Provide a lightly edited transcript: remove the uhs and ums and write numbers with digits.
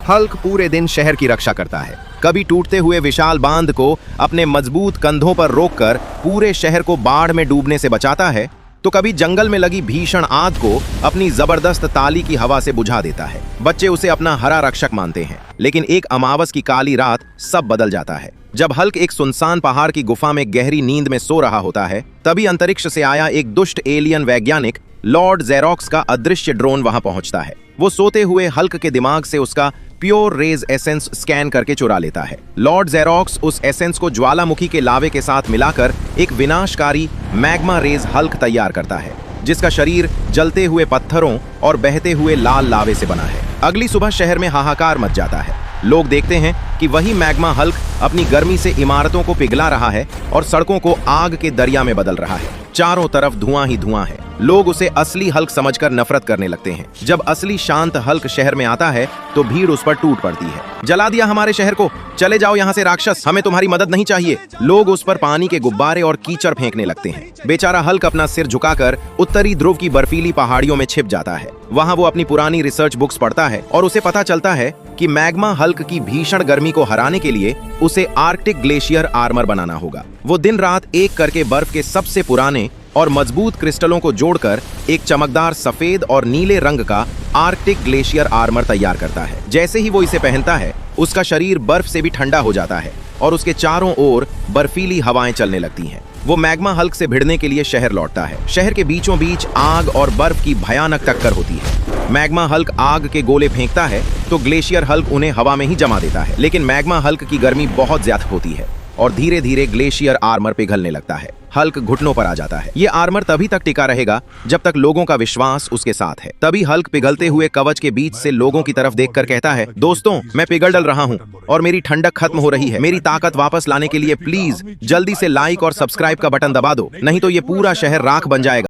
Hulk पूरे दिन शहर की रक्षा करता है, कभी टूटते हुए विशाल बांध को अपने मजबूत कंधों पर रोककर पूरे शहर को बाढ़ में डूबने से बचाता है, तो कभी जंगल में लगी भीषण आग को अपनी जबरदस्त ताली की हवा से बुझा देता है। बच्चे उसे अपना हरा रक्षक मानते हैं, लेकिन एक अमावस की काली रात सब बदल जाता है। जब हल्क एक सुनसान पहाड़ की गुफा में गहरी नींद में सो रहा होता है, तभी अंतरिक्ष से आया एक दुष्ट एलियन वैज्ञानिक लॉर्ड जेरोक्स का अदृश्य ड्रोन वहां पहुंचता है। वो सोते हुए हल्क के दिमाग से उसका प्योर रेज एसेंस स्कैन करके चुरा लेता है। लॉर्ड जेरोक्स उस एसेंस को ज्वालामुखी के लावे के साथ मिलाकर एक विनाशकारी मैग्मा रेज हल्क तैयार करता है, जिसका शरीर जलते हुए पत्थरों और बहते हुए लाल लावे से बना है। अगली सुबह शहर में हाहाकार मच जाता है। लोग देखते हैं कि वही मैग्मा हल्क अपनी गर्मी से इमारतों को पिघला रहा है और सड़कों को आग के दरिया में बदल रहा है। चारों तरफ धुआं ही धुआं है। लोग उसे असली हल्क समझकर नफरत करने लगते हैं। जब असली शांत हल्क शहर में आता है तो भीड़ उस पर टूट पड़ती है। जला दिया हमारे शहर को, चले जाओ यहाँ से राक्षस, हमें तुम्हारी मदद नहीं चाहिए। लोग उस पर पानी के गुब्बारे और कीचड़ फेंकने लगते हैं। बेचारा हल्क अपना सिर झुकाकर उत्तरी ध्रुव की बर्फीली पहाड़ियों में छिप जाता है। वहाँ वो अपनी पुरानी रिसर्च बुक्स पढ़ता है और उसे पता चलता है कि मैग्मा हल्क की भीषण गर्मी को हराने के लिए उसे आर्कटिक ग्लेशियर आर्मर बनाना होगा। वो दिन रात एक करके बर्फ के सबसे पुराने और मजबूत क्रिस्टलों को जोड़कर एक चमकदार सफेद और नीले रंग का आर्कटिक ग्लेशियर आर्मर तैयार करता है। जैसे ही वो इसे पहनता है, उसका शरीर बर्फ से भी ठंडा हो जाता है और उसके चारों ओर बर्फीली हवाएं चलने लगती हैं। वो मैग्मा हल्क से भिड़ने के लिए शहर लौटता है। शहर के बीचों बीच आग और बर्फ की भयानक टक्कर होती है। मैग्मा हल्क आग के गोले फेंकता है तो ग्लेशियर हल्क उन्हें हवा में ही जमा देता है, लेकिन मैग्मा हल्क की गर्मी बहुत ज्यादा होती है और धीरे धीरे ग्लेशियर आर्मर पिघलने लगता है। हल्क घुटनों पर आ जाता है। ये आर्मर तभी तक टिका रहेगा जब तक लोगों का विश्वास उसके साथ है। तभी हल्क पिघलते हुए कवच के बीच से लोगों की तरफ देखकर कहता है, दोस्तों, मैं पिघल डल रहा हूँ और मेरी ठंडक खत्म हो रही है। मेरी ताकत वापस लाने के लिए प्लीज जल्दी से लाइक और सब्सक्राइब का बटन दबा दो, नहीं तो ये पूरा शहर राख बन जाएगा।